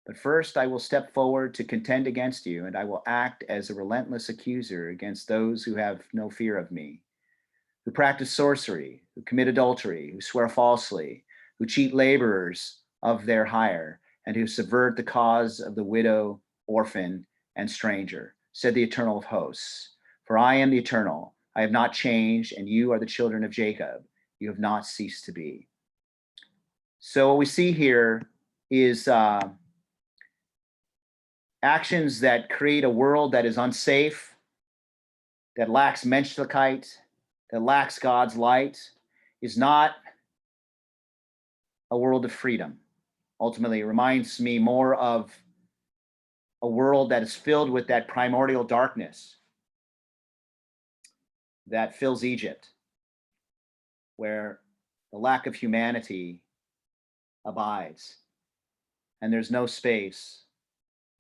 But first I will step forward to contend against you, and I will act as a relentless accuser against those who have no fear of me, who practice sorcery, who commit adultery, who swear falsely, who cheat laborers of their hire, and who subvert the cause of the widow, orphan, and stranger, said the Eternal of hosts. For I am the Eternal, I have not changed, and you are the children of Jacob, you have not ceased to be. So what we see here is actions that create a world that is unsafe, that lacks menschlichkeit, that lacks God's light, is not a world of freedom. Ultimately, it reminds me more of a world that is filled with that primordial darkness. that fills Egypt, where the lack of humanity abides, and there's no space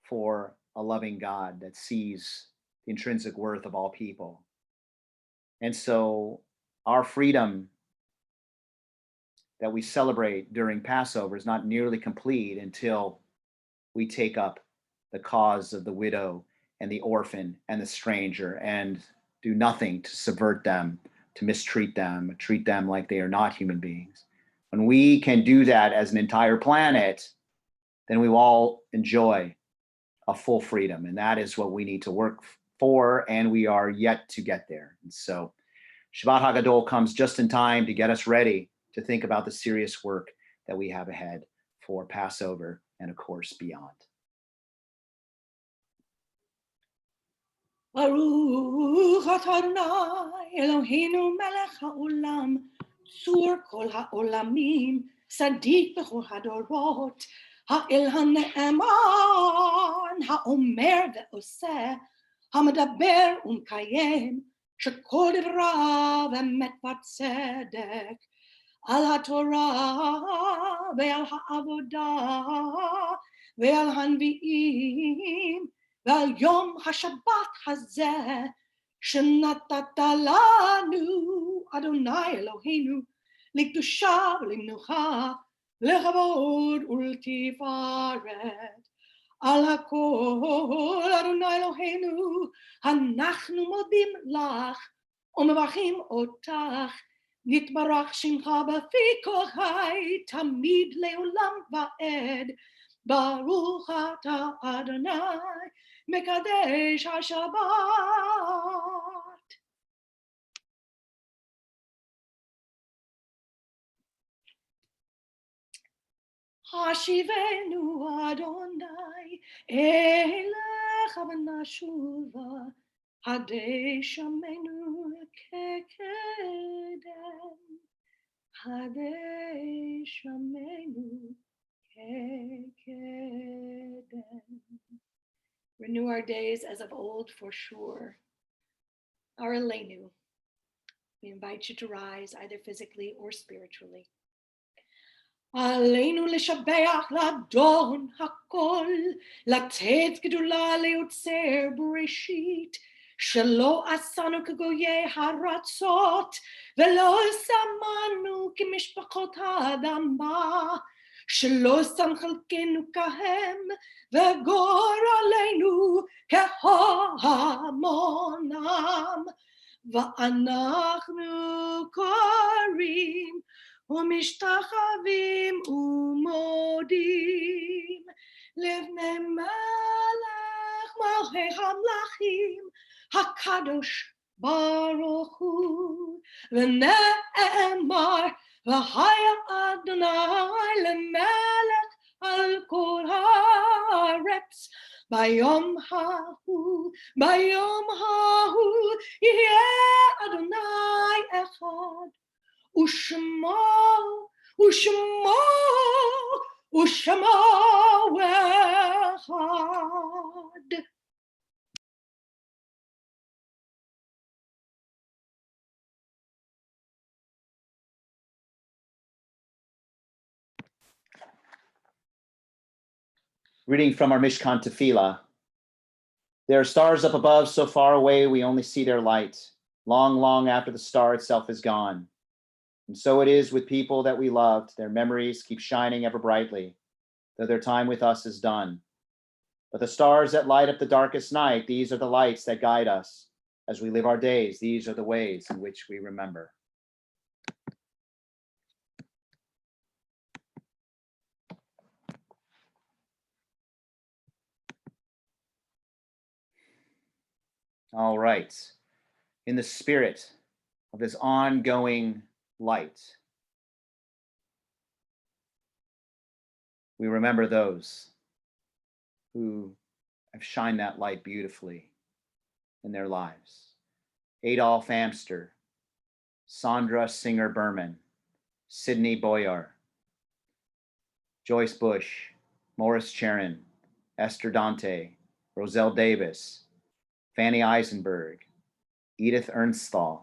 for a loving God that sees the intrinsic worth of all people. And so our freedom that we celebrate during Passover is not nearly complete until we take up the cause of the widow and the orphan and the stranger and do nothing to subvert them, to mistreat them, treat them like they are not human beings. When we can do that as an entire planet, then we will all enjoy a full freedom. And that is what we need to work for, and we are yet to get there. And so Shabbat HaGadol comes just in time to get us ready to think about the serious work that we have ahead for Passover and, of course, beyond. Baruch atah Adonai Eloheinu melech haolam, tzur kol haolamim, tzaddik b'chol hadorot, ha'el ha'ne'eman, ha'omer ve'oseh, ha'medaber u'mkayem, shekol divrav emet v'tzedek, al ha'torah ve'al ha'avodah ve'al hanvi'im, ועל יום השבת הזה שנתת לנו, אדוני אלוהינו, לקדושה ולמנוחה, לכבוד ולתפארת. על הכל, אדוני אלוהינו, אנחנו מודים לך ומברכים אותך, נתברך שמך בפי כל חי, תמיד לעולם ועד. ברוך אתה אדוני מקדש השבת. השיבנו אדוני אליך ונשובה, הדשמנו כקדם, הדשמנו כקדם. Renew our days as of old for sure. Our Elenu, we invite you to rise either physically or spiritually. עלינו לשבח לאדון הכל, לתת גדולה ליוצר בראשית, שלא עשנו כגויי הרצות, ולא שמנו כמשפחות האדמה, שלא שם חלקנו כהם, וגורלנו כהמונם, ואנחנו קוראים ומשתחווים ומודים לבני מלך מלכי המלכים הקדוש ברוך הוא, ונאמר והיה אדוני למלך על כל הארץ. ביום ההוא יהיה אדוני אחד, ושמו אחד. Reading from our Mishkan Tefillah. There are stars up above, so far away we only see their light, long, long after the star itself is gone. And so it is with people that we loved. Their memories keep shining ever brightly, though their time with us is done. But the stars that light up the darkest night, these are the lights that guide us. As we live our days, these are the ways in which we remember. All right. In the spirit of this ongoing light, we remember those who have shined that light beautifully in their lives. Adolf Amster, Sandra Singer Berman, Sidney Boyar, Joyce Bush, Morris Charon, Esther Dante, Roselle Davis, Fanny Eisenberg, Edith Ernstthal,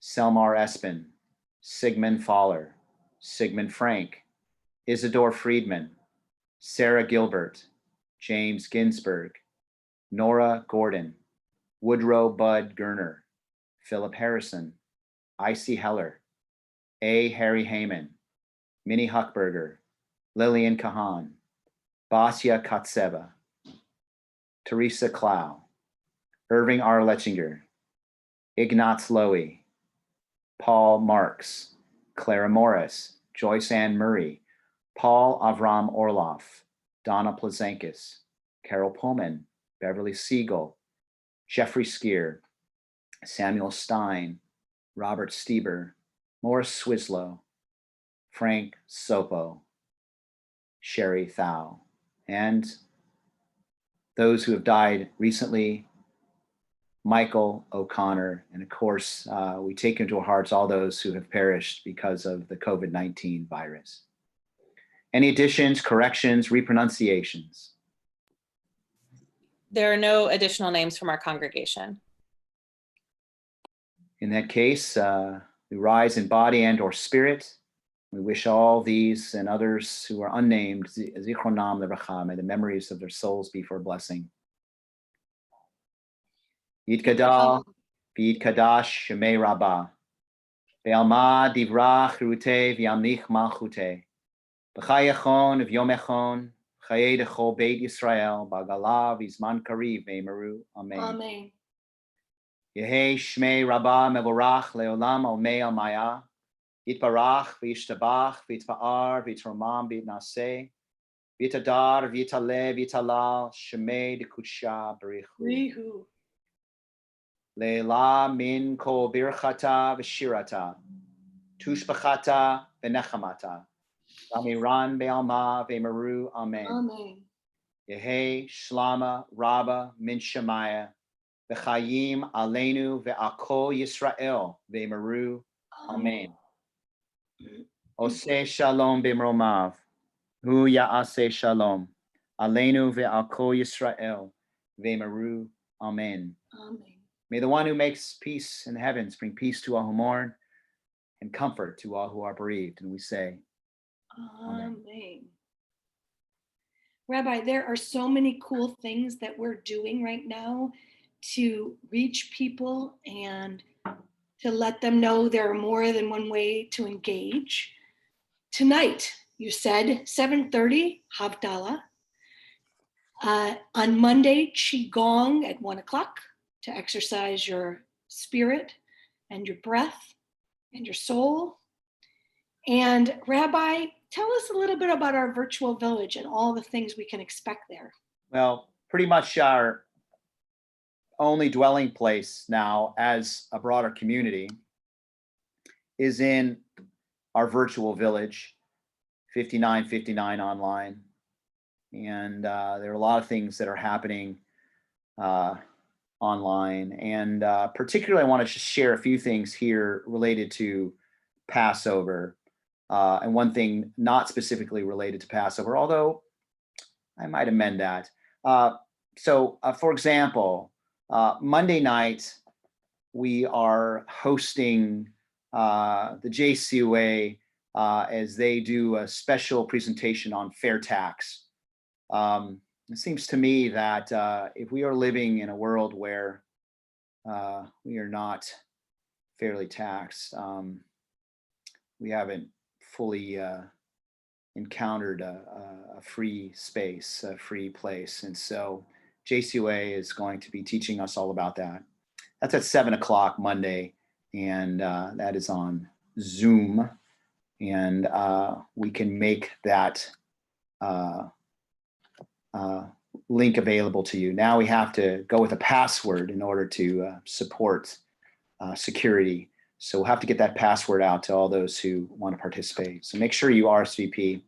Selmar Espin, Sigmund Faller, Sigmund Frank, Isidore Friedman, Sarah Gilbert, James Ginsburg, Nora Gordon, Woodrow Bud Gerner, Philip Harrison, Icy Heller, A. Harry Heyman, Minnie Huckberger, Lillian Kahan, Basya Katseva, Teresa Clow, Irving R. Letchinger, Ignaz Lowy, Paul Marks, Clara Morris, Joyce Ann Murray, Paul Avram Orloff, Donna Plazankis, Carol Pullman, Beverly Siegel, Jeffrey Skier, Samuel Stein, Robert Stieber, Morris Swislow, Frank Sopo, Sherry Thau, and those who have died recently, Michael O'Connor, and of course, we take into our hearts all those who have perished because of the COVID-19 virus. Any additions, corrections, repronunciations? There are no additional names from our congregation. In that case, we rise in body and or spirit. We wish all these and others who are unnamed, Zichronam Levrachah, may the memories of their souls be for a blessing. Yitgadal, V'yitkadash Shemei Rabbah, Be'alma Divra Chirute V'yamnich Malchute, B'chayachon V'yom Echon, Chaye Dechol Beit Yisrael, Ba'gala V'zman Kariv Me'meru, Amen. Amen. Yehei Shmei Rabbah Mevorach Leolam Almei Almaya, Yitbarach V'yishtabach V'yitpa'ar V'yitromam V'yitnaseh, V'yitadar V'yitaleh V'yitalal Shemei Dekudsha B'richu. Rihu. Leila min kol birchata v'shirata, tushbachata v'nechamata, v'amiran be'alma v'meru, amen. Amen. Yehi shlama rabba min shemaya, v'chayim aleinu v'akol Yisrael v'meru, amen. Oseh shalom b'mromav, hu ya'aseh shalom, aleinu v'akol Yisrael v'meru, amen. Amen. May the one who makes peace in the heavens bring peace to all who mourn and comfort to all who are bereaved. And we say, Amen. Rabbi, there are so many cool things that we're doing right now to reach people and to let them know there are more than one way to engage. Tonight, you said 7:30, Havdalah. On Monday, Qigong at 1 o'clock to exercise your spirit and your breath and your soul. And Rabbi, tell us a little bit about our virtual village and all the things we can expect there. well, pretty much our only dwelling place now as a broader community is in our virtual village, 5959 online. And there are a lot of things that are happening online. And particularly, I want to just share a few things here related to Passover. And one thing not specifically related to Passover, although I might amend that. So for example, Monday night, we are hosting the JCOA as they do a special presentation on fair tax. It seems to me that if we are living in a world where we are not fairly taxed, we haven't fully encountered a free space, a free place. And so JCOA is going to be teaching us all about that. That's at 7 o'clock Monday, and that is on Zoom. And we can make that link available to you. Now we have to go with a password in order to support security. So we'll have to get that password out to all those who want to participate. So make sure you RSVP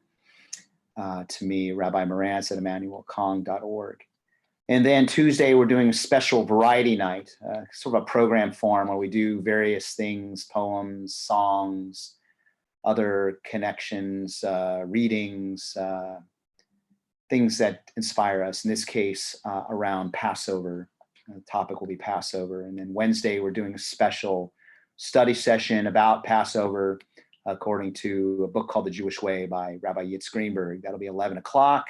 to me, Rabbi Morantz at emmanuelkong.org. And then Tuesday, we're doing a special variety night, sort of a program form where we do various things, poems, songs, other connections, readings, things that inspire us. In this case, around Passover. The topic will be Passover. And then Wednesday, we're doing a special study session about Passover, according to a book called The Jewish Way by Rabbi Yitz Greenberg. That'll be 11 o'clock.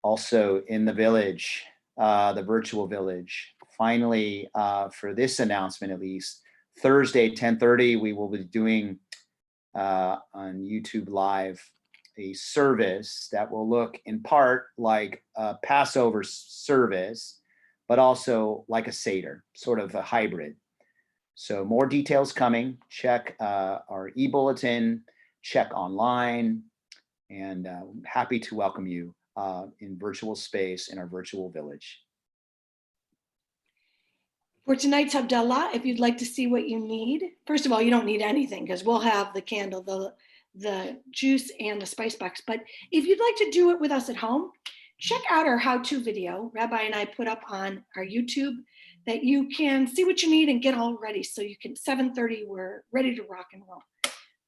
Also in the village, the virtual village. Finally, for this announcement at least, Thursday, 10:30, we will be doing on YouTube Live a service that will look in part like a Passover service, but also like a Seder, sort of a hybrid. So more details coming. Check our e-bulletin, check online, and happy to welcome you in virtual space in our virtual village. For tonight's Havdalah, if you'd like to see what you need, first of all, you don't need anything because we'll have the candle, the juice, and the spice box. But if you'd like to do it with us at home, check out our how-to video Rabbi and I put up on our YouTube that you can see what you need and get all ready. So you can, 7:30, we're ready to rock and roll.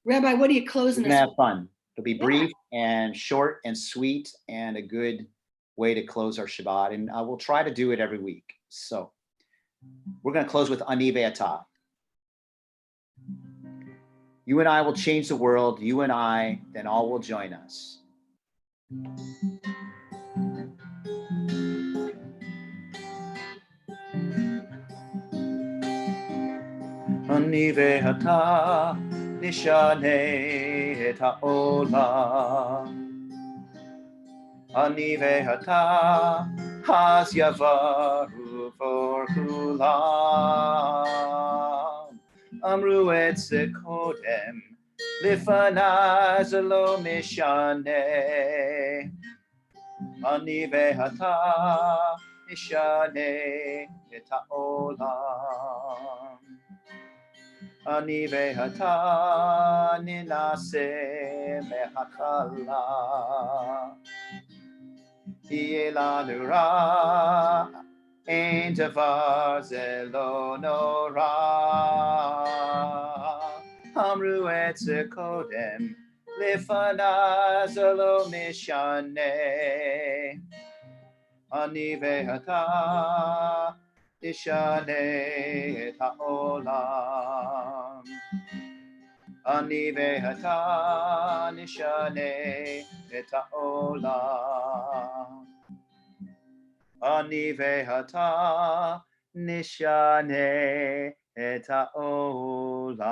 Rabbi, what are you closing We're us gonna with? have fun. It'll be brief and short and sweet and a good way to close our Shabbat. And we'll try to do it every week. So we're going to close with Ani Ve'ata. You and I will change the world. You and I, then all will join us. Ani Ve'ata nishane et ha'olam. Ani Ve'ata has yavaru for kulam. Amru et sekodem lifanaz lo mishane. Ani Ve'ata nishane et ha'olam. Ani Ve'ata ninase mehakala. Yeh lanu ra, ein davar ze lo nora. Amru et zekodem, lifanaz lo mishane. Ani ve'ata tishane et ha'olam. Ani ve'ata nishane et ha'olam. Ani ve'ata nishane et ha'olam.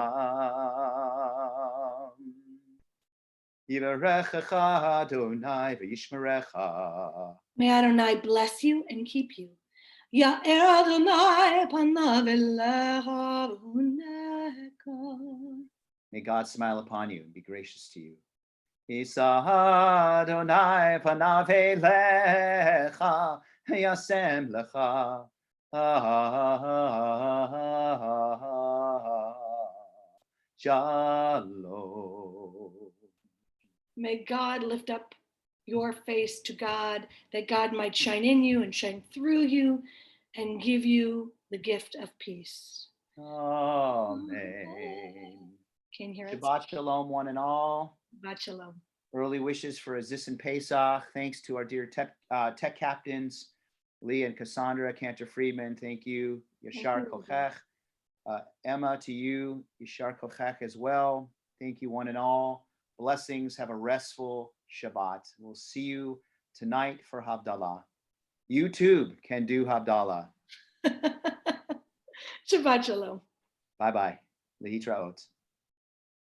Yivarechecha Adonai v'yishmerecha. May Adonai bless you and keep you. Ya'er Adonai panav elecha v'huneka. May God smile upon you and be gracious to you. Yisa Adonai panav elecha yasem lecha. Shalom. May God lift up your face to God, that God might shine in you and shine through you and give you the gift of peace. Amen. Can you hear it? Shabbat shalom, one and all. Shabbat shalom. Early wishes for Aziz and Pesach. Thanks to our dear tech captains, Leah and Cassandra, Cantor Friedman. Thank you. Yashar Kochech. Emma, to you, Yashar Kochech as well. Thank you, one and all. Blessings. Have a restful Shabbat. We'll see you tonight for Havdalah. YouTube can do Havdalah. Shabbat shalom. Bye-bye. Lehitraot.